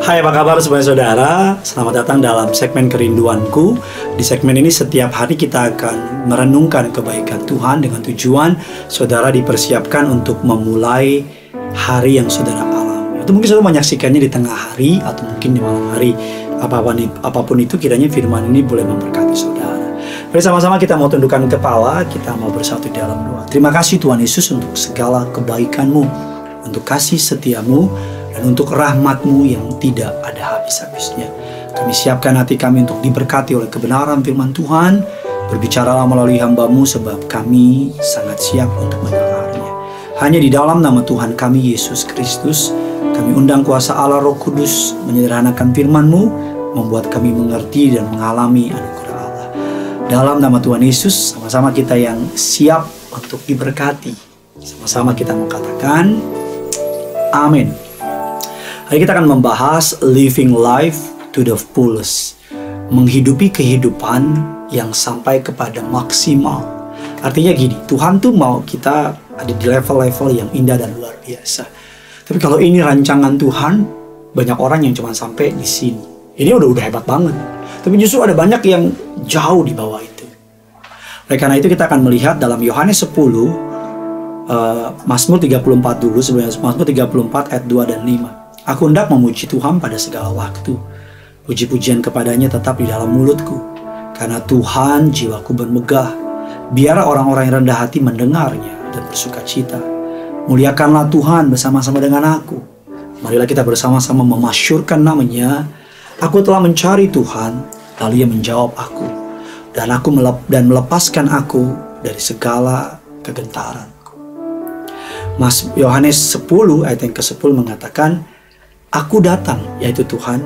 Hai, apa kabar semuanya saudara? Selamat datang dalam segmen Kerinduanku. Di segmen ini setiap hari kita akan merenungkan kebaikan Tuhan dengan tujuan saudara dipersiapkan untuk memulai hari yang saudara alami. Atau mungkin saudara menyaksikannya di tengah hari atau mungkin di malam hari. Apapun itu, kiranya firman ini boleh memberkati saudara. Bersama-sama kita mau tundukkan kepala, kita mau bersatu dalam doa. Terima kasih Tuhan Yesus untuk segala kebaikan-Mu, untuk kasih setiamu, dan untuk rahmat-Mu yang tidak ada habis-habisnya. Kami siapkan hati kami untuk diberkati oleh kebenaran firman Tuhan. Berbicaralah melalui hamba-Mu, sebab kami sangat siap untuk mendengarnya. Hanya di dalam nama Tuhan kami Yesus Kristus, kami undang kuasa Allah Roh Kudus menyederhanakan firman-Mu, membuat kami mengerti dan mengalami anugerah Allah. Dalam nama Tuhan Yesus, sama-sama kita yang siap untuk diberkati. Sama-sama kita mengatakan, amin. Hari kita akan membahas living life to the fullest, menghidupi kehidupan yang sampai kepada maksimal. Artinya gini, Tuhan tuh mau kita ada di level-level yang indah dan luar biasa. Tapi kalau ini rancangan Tuhan, banyak orang yang cuma sampai di sini. Ini udah hebat banget. Tapi justru ada banyak yang jauh di bawah itu. Oleh karena itu kita akan melihat dalam Yohanes 10, Mazmur 34 dulu, sebenarnya Mazmur 34 ayat 2 dan 5. Aku hendak memuji Tuhan pada segala waktu. Puji-pujian kepadanya tetap di dalam mulutku. Karena Tuhan jiwaku bermegah. Biar orang-orang yang rendah hati mendengarnya dan bersuka cita. Muliakanlah Tuhan bersama-sama dengan aku. Marilah kita bersama-sama memasyurkan namanya. Aku telah mencari Tuhan, lalu Ia menjawab aku. Dan melepaskan aku dari segala kegentaranku. Yohanes 10 ayat yang ke-10 mengatakan, Aku datang, yaitu Tuhan,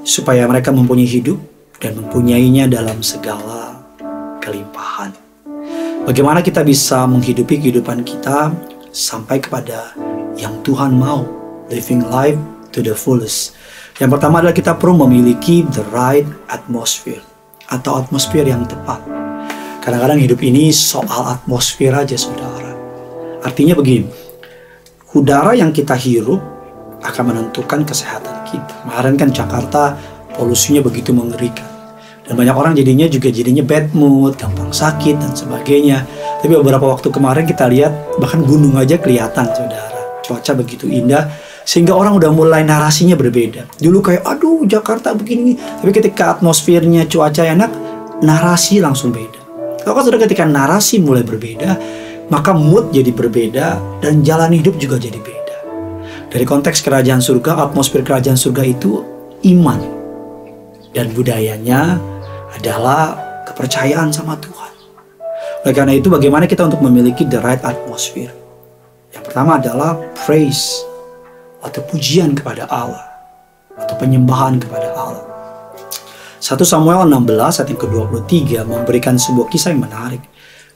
supaya mereka mempunyai hidup dan mempunyainya dalam segala kelimpahan. Bagaimana kita bisa menghidupi kehidupan kita sampai kepada yang Tuhan mau, living life to the fullest. Yang pertama adalah kita perlu memiliki the right atmosphere, atau atmosfer yang tepat. Kadang-kadang hidup ini soal atmosfer aja, saudara. Artinya begini, udara yang kita hirup akan menentukan kesehatan kita. Kemarin kan Jakarta polusinya begitu mengerikan. Dan banyak orang jadinya bad mood, gampang sakit dan sebagainya. Tapi beberapa waktu kemarin kita lihat bahkan gunung aja kelihatan, saudara. Cuaca begitu indah sehingga orang udah mulai narasinya berbeda. Dulu kayak aduh Jakarta begini, tapi ketika atmosfernya cuaca enak, narasi langsung beda. Kalau saudara ketika narasi mulai berbeda, maka mood jadi berbeda dan jalan hidup juga jadi beda. Dari konteks kerajaan surga, atmosfer kerajaan surga itu iman. Dan budayanya adalah kepercayaan sama Tuhan. Oleh karena itu, bagaimana kita untuk memiliki the right atmosphere? Yang pertama adalah praise, atau pujian kepada Allah, atau penyembahan kepada Allah. 1 Samuel 16 ayat yang ke-23 memberikan sebuah kisah yang menarik.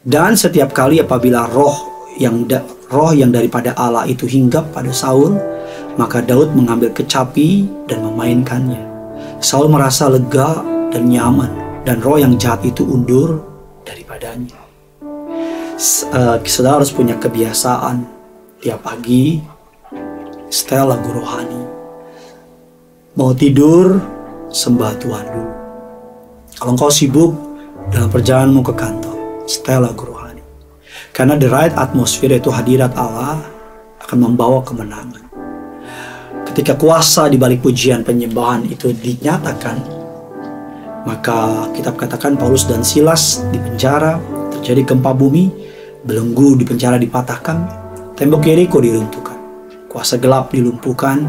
Dan setiap kali apabila roh yang daripada Allah itu hinggap pada Saul, maka Daud mengambil kecapi dan memainkannya. Saul merasa lega dan nyaman, dan roh yang jahat itu undur daripadanya. Saudara harus punya kebiasaan tiap pagi setel lagu rohani. Mau tidur, sembah Tuhan dulu. Kalau engkau sibuk dalam perjalananmu ke kantor, setel lagu rohani. Karena the right atmosphere, yaitu hadirat Allah, akan membawa kemenangan. Ketika kuasa di balik pujian penyembahan itu dinyatakan, maka kitab katakan Paulus dan Silas di penjara, terjadi gempa bumi, belenggu di penjara dipatahkan, tembok Yeriko diruntuhkan, kuasa gelap dilumpuhkan.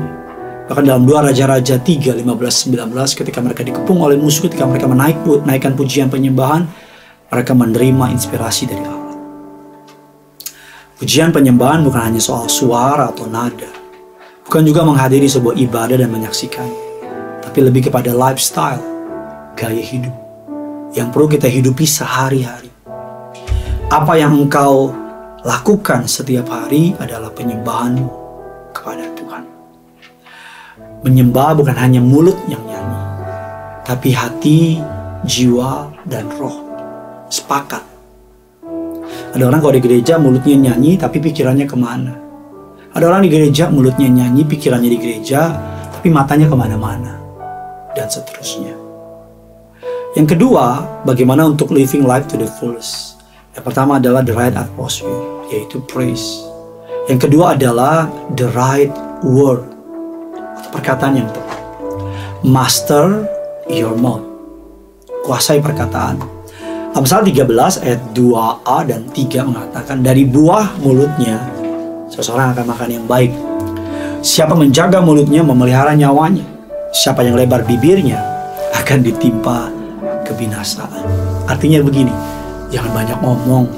Bahkan dalam 2 Raja-Raja 3, 15-19, ketika mereka dikepung oleh musuh, ketika mereka menaikkan pujian penyembahan, mereka menerima inspirasi dari Allah. Pujian penyembahan bukan hanya soal suara atau nada, bukan juga menghadiri sebuah ibadah dan menyaksikan, tapi lebih kepada lifestyle, gaya hidup yang perlu kita hidupi sehari-hari. Apa yang engkau lakukan setiap hari adalah penyembahan kepada Tuhan. Menyembah bukan hanya mulut yang nyanyi, tapi hati, jiwa, dan roh sepakat. Ada orang kalau di gereja mulutnya nyanyi tapi pikirannya kemana. Ada orang di gereja mulutnya nyanyi, pikirannya di gereja, tapi tapi matanya kemana-mana, dan seterusnya. Yang kedua, bagaimana untuk living life to the fullest. Yang pertama adalah the right atmosphere, yaitu praise. Yang kedua adalah the right word, atau perkataan yang tepat. Master your mouth, kuasai perkataan. Amsal 13 ayat 2a dan 3 mengatakan, dari buah mulutnya seseorang akan makan yang baik. Siapa menjaga mulutnya memelihara nyawanya. Siapa yang lebar bibirnya akan ditimpa kebinasaan. Artinya begini, jangan banyak ngomong.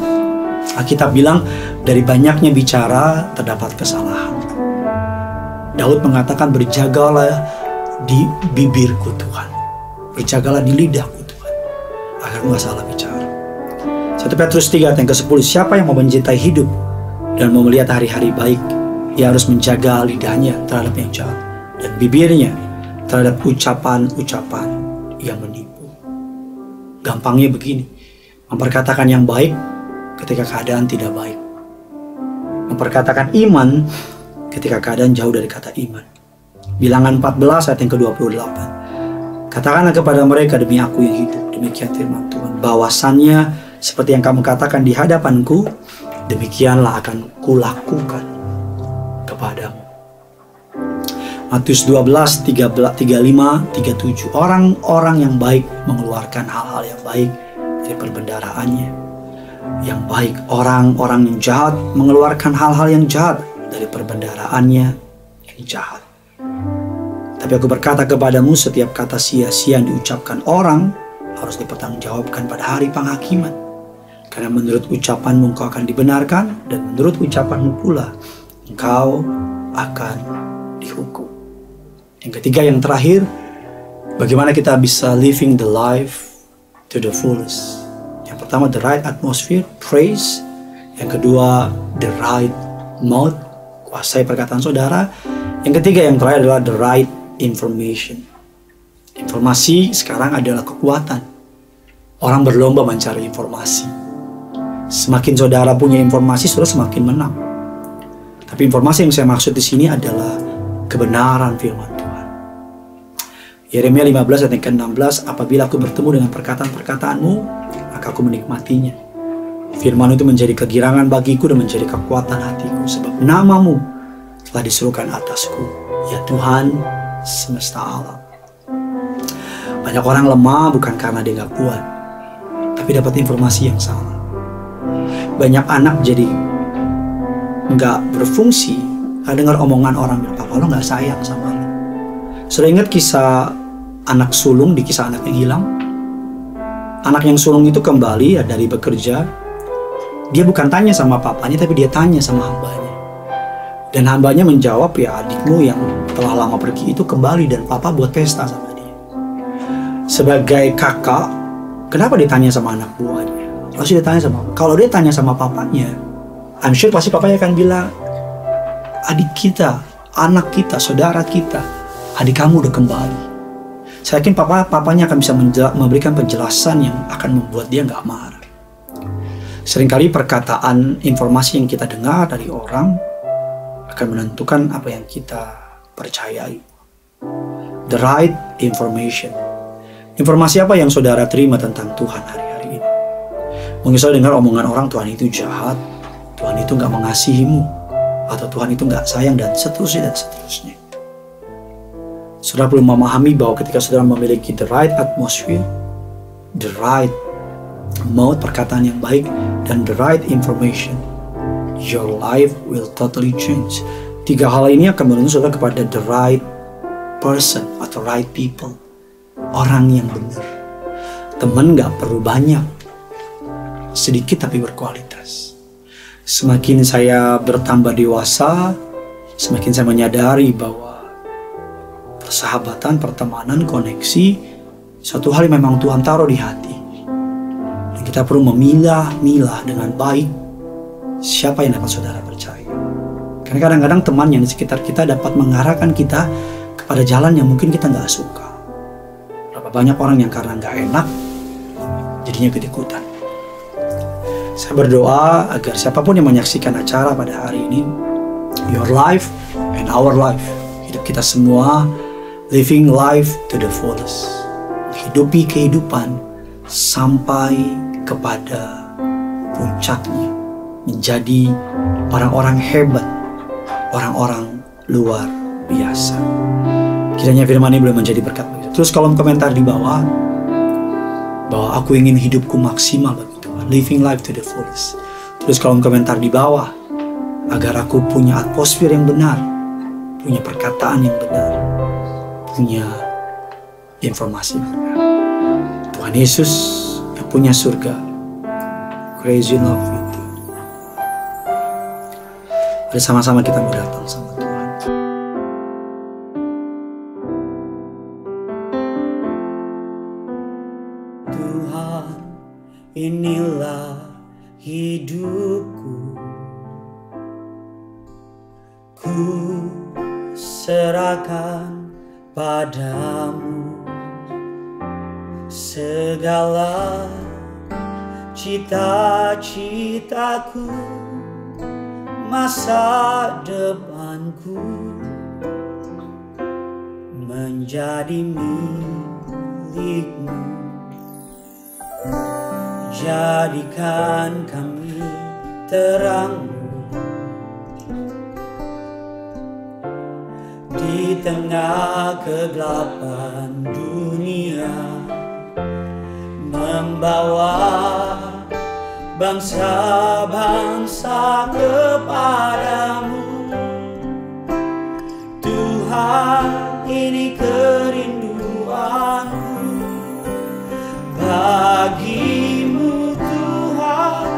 Alkitab bilang, dari banyaknya bicara terdapat kesalahan. Daud mengatakan, berjagalah di bibirku Tuhan, berjagalah di lidahku Tuhan, agar nggak salah bicara. 1 Petrus 3 ayat yang ke-10, siapa yang mau mencintai hidup dan mau melihat hari-hari baik, ia harus menjaga lidahnya terhadap yang jahat dan bibirnya terhadap ucapan-ucapan yang menipu. Gampangnya begini, memperkatakan yang baik ketika keadaan tidak baik, memperkatakan iman ketika keadaan jauh dari kata iman. Bilangan 14 ayat yang ke-28, katakanlah kepada mereka, demi aku yang hidup, demikian firman Tuhan, bahwasannya seperti yang kamu katakan di hadapanku, demikianlah akan kulakukan kepadamu. Matius 12, 35, 37. Orang-orang yang baik mengeluarkan hal-hal yang baik dari perbendaharaannya. Yang baik, orang-orang yang jahat mengeluarkan hal-hal yang jahat dari perbendaharaannya yang jahat. Tapi aku berkata kepadamu, setiap kata sia-sia yang diucapkan orang harus dipertanggungjawabkan pada hari penghakiman. Karena menurut ucapanmu engkau akan dibenarkan, dan menurut ucapanmu pula engkau akan dihukum. Yang ketiga, yang terakhir, bagaimana kita bisa living the life to the fullest. Yang pertama, the right atmosphere, praise. Yang kedua, the right mouth, kuasai perkataan saudara. Yang ketiga, yang terakhir adalah the right information. Informasi sekarang adalah kekuatan. Orang berlomba mencari informasi. Semakin saudara punya informasi, saudara semakin menang. Tapi informasi yang saya maksud di sini adalah kebenaran firman Tuhan. Yeremia 15 ayat ke-16, apabila aku bertemu dengan perkataan-perkataanmu, maka aku menikmatinya. Firman itu menjadi kegirangan bagiku dan menjadi kekuatan hatiku, sebab namamu telah disuruhkan atasku, ya Tuhan semesta alam. Banyak orang lemah bukan karena dia gak kuat, tapi dapat informasi yang salah. Banyak anak jadi gak berfungsi karena dengar omongan orang bilang, papa lo gak sayang sama lo. Sudah ingat kisah anak sulung di kisah anak yang hilang? Anak yang sulung itu kembali dari bekerja. Dia bukan tanya sama papanya, tapi dia tanya sama hambanya. Dan hambanya menjawab, ya adikmu yang telah lama pergi itu kembali dan papa buat pesta sama dia. Sebagai kakak, kenapa ditanya sama anak buahnya? Pasti dia tanya sama, kalau dia tanya sama papanya, I'm sure pasti papanya akan bilang, adik kita, anak kita, saudara kita, adik kamu udah kembali. Saya yakin papanya akan bisa memberikan penjelasan yang akan membuat dia nggak marah. Seringkali perkataan informasi yang kita dengar dari orang akan menentukan apa yang kita percayai. The right information. Informasi apa yang saudara terima tentang Tuhan hari-hari ini? Mungkin saudara dengar omongan orang, Tuhan itu jahat, Tuhan itu nggak mengasihimu, atau Tuhan itu nggak sayang, dan seterusnya dan seterusnya. Saudara perlu memahami bahwa ketika saudara memiliki the right atmosphere, the right mouth, perkataan yang baik, dan the right information, your life will totally change. Tiga hal ini akan menuntun saudara kepada the right person atau right people, orang yang benar. Teman gak perlu banyak, sedikit tapi berkualitas. Semakin saya bertambah dewasa, semakin saya menyadari bahwa persahabatan, pertemanan, koneksi, suatu hal yang memang Tuhan taruh di hati. Dan kita perlu memilah-milah dengan baik siapa yang dapat saudara percaya. Karena kadang-kadang teman yang di sekitar kita dapat mengarahkan kita kepada jalan yang mungkin kita gak suka. Berapa banyak orang yang karena gak enak, jadinya ikut-ikutan. Saya berdoa agar siapapun yang menyaksikan acara pada hari ini, your life and our life, hidup kita semua living life to the fullest, hidupi kehidupan sampai kepada puncaknya, menjadi orang-orang hebat, orang-orang luar biasa. Kiranya firman ini boleh menjadi berkat bagi kita. Terus kolom komentar di bawah bahwa aku ingin hidupku maksimal bagi Tuhan, living life to the fullest. Terus kolom komentar di bawah agar aku punya atmosfer yang benar, punya perkataan yang benar, punya informasi yang benar. Tuhan Yesus yang punya surga, crazy love itu. Mari sama-sama kita mau datang sama Tuhan. Tuhan, inilah hidupku, ku serahkan padamu segala cita-citaku, masa depanku menjadi milikmu. Jadikan kami terangmu di tengah kegelapan dunia, membawa bangsa-bangsa kepadamu. Tuhan, ini kerinduanku bagimu Tuhan,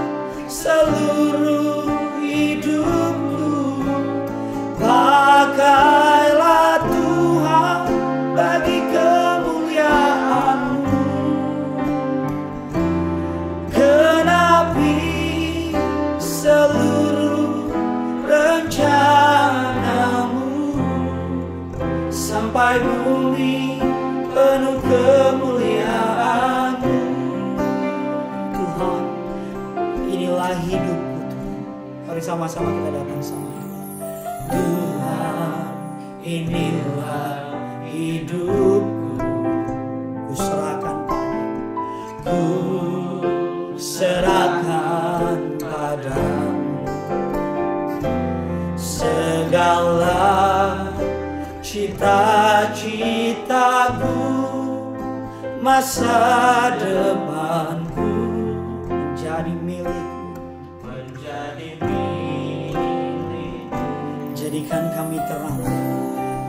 seluruh hidupku. Pakailah Tuhan bagi kemuliaan-Mu. Genapi seluruh rencana-Mu sampai bumi penuh kemuliaan-Mu. Tuhan, inilah hidupku Tuhan. Mari sama-sama kita datang sama Tuhan, inilah hidupku, ku serahkan padamu, ku serahkan padamu segala cita-citaku, masa depanku menjadi milikmu, menjadi milikmu. Jadikan kami terang,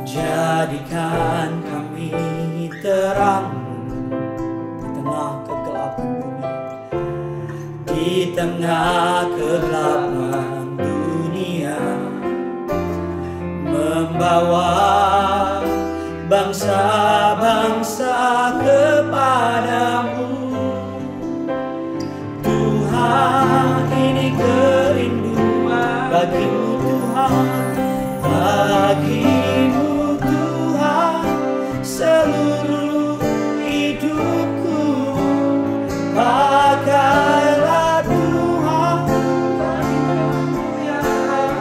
jadikan kami terang di tengah kegelapan dunia, di tengah kegelapan dunia, membawa bangsa-bangsa kepadamu. Tuhan, ini kerinduan bagimu Tuhan, bagimu Tuhan, seluruh hidupku. Pakailah Tuhan,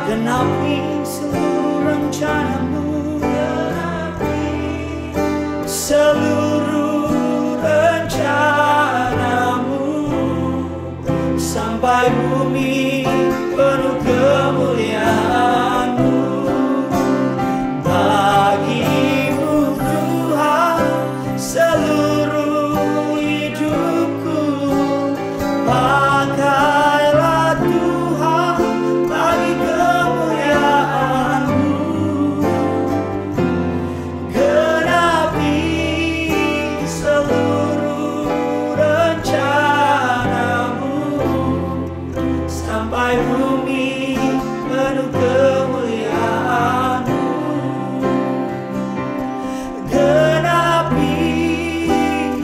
genapi seluruh rencana-Mu, seluruh rencana-Mu sampai bumi penuh kemuliaan-Mu. Bagimu Tuhan, seluruh hidupku. Pakailah Tuhan bagi kemuliaan-Mu. Genapi seluruh rencana-Mu sampai bumi penuh kemuliaan-Mu. Genapi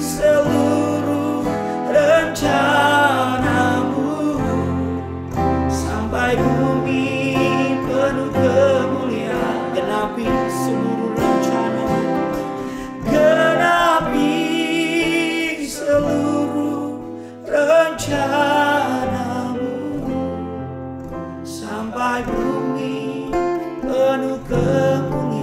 seluruh rencana-Mu sampai bumi penuh kemuliaan. Genapi seluruh rencana-Mu, genapi seluruh rencana-Mu sampai bumi penuh kemuliaan.